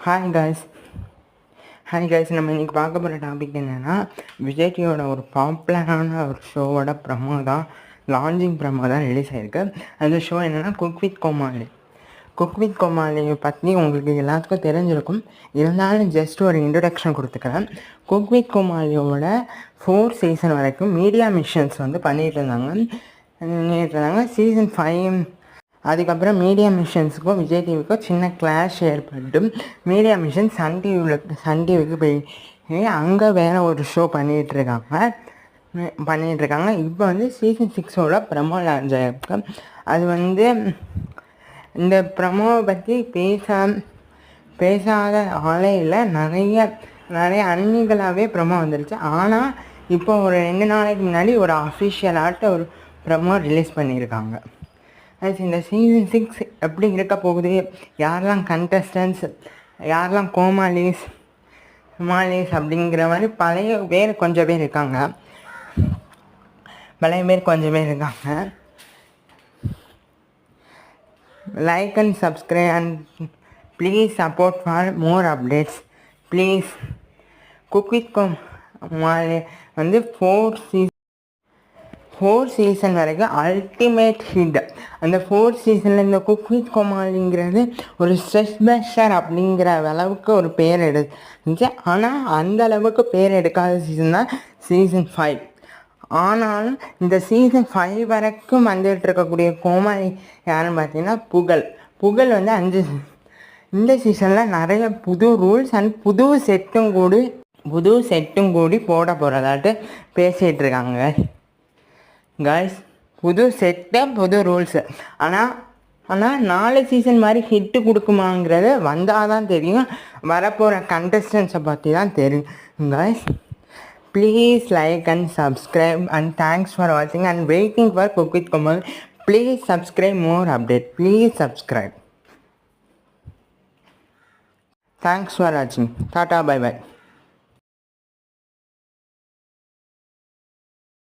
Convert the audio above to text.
Hi guys நம்ம இன்றைக்கி பார்க்க போகிற டாபிக் என்னென்னா விஜய் டிவியோட ஒரு பாப்புலரான ஒரு ஷோவோட ப்ரமோ தான், லான்ச்சிங் ப்ரமோ தான் ரிலீஸ் ஆகிருக்கு. அந்த ஷோ என்னென்னா குக் வித் கோமாளியை பற்றி உங்களுக்கு எல்லாத்துக்கும் தெரிஞ்சிருக்கும். இருந்தாலும் ஜஸ்ட் ஒரு இன்ட்ரடக்ஷன் கொடுத்துக்கிறேன். குக் வித் கோமாளியோட 4 சீசன் வரைக்கும் மீடியா மிஷன்ஸ் வந்து பண்ணிகிட்டு இருந்தாங்க. சீசன் 5 அதுக்கப்புறம் மீடியா மிஷன்ஸுக்கும் விஜய் டிவிக்கும் சின்ன கிளாஷ் ஏற்பட்டு மீடியா மிஷன் சன் டிவிக்கு போய் அங்கே வேறு ஒரு ஷோ பண்ணிகிட்ருக்காங்க. இப்போ வந்து சீசன் 6ஓட ப்ரமோ லான்ச் ஆகிருக்கு. அது வந்து இந்த ப்ரமோவை பற்றி பேசாத ஆளே இல்லை. நிறைய அன்னிகளாகவே ப்ரமோ வந்துருச்சு. ஆனால் இப்போ ஒரு 2 நாளைக்கு முன்னாடி ஒரு அஃபிஷியலாட்ட ஒரு ப்ரமோ ரிலீஸ் பண்ணியிருக்காங்க. இந்த சீசன் 6 எப்படி இருக்க போகுது, யாரெல்லாம் கண்டஸ்டன்ஸ், யாரெல்லாம் கோமாளிஸ் அப்படிங்கிற மாதிரி பழைய பேர் கொஞ்சம் பேர் இருக்காங்க. Like and subscribe and please support for more updates please. Cook with Comali வந்து 4 சீசன் வரைக்கும் அல்டிமேட் ஹிட். அந்த 4 சீசனில் இந்த குக் வித் கோமாளிங்கிறது ஒரு ஸ்ட்ரெஸ் பஸ்டர் அப்படிங்கிற அளவுக்கு ஒரு பேர் எடுத்துச்சு. ஆனால் அந்த அளவுக்கு பேர் எடுக்காத சீசன் தான் சீசன் 5. ஆனாலும் இந்த சீசன் 5 வரைக்கும் வந்துட்டு இருக்கக்கூடிய கோமாளி யாருன்னு பார்த்தீங்கன்னா புகழ் வந்து இந்த சீசனில் நிறைய புது ரூல்ஸ் அண்ட் புது செட்டும் கூடி போட போகிறதாட்டு பேசிகிட்டு இருக்காங்க காய்ஸ். புது செட்டு, புது ரூல்ஸு. ஆனால் 4 சீசன் மாதிரி ஹிட்டு கொடுக்குமாங்கிறது வந்தால் தான் தெரியும். வரப்போகிற கண்டஸ்டன்ஸை பற்றி தான் தெரியும் guys. Please like and subscribe and thanks for வாட்சிங் and waiting for cook with Comali. Please subscribe more update. Please subscribe. Thanks for வாட்சிங். Tata, by.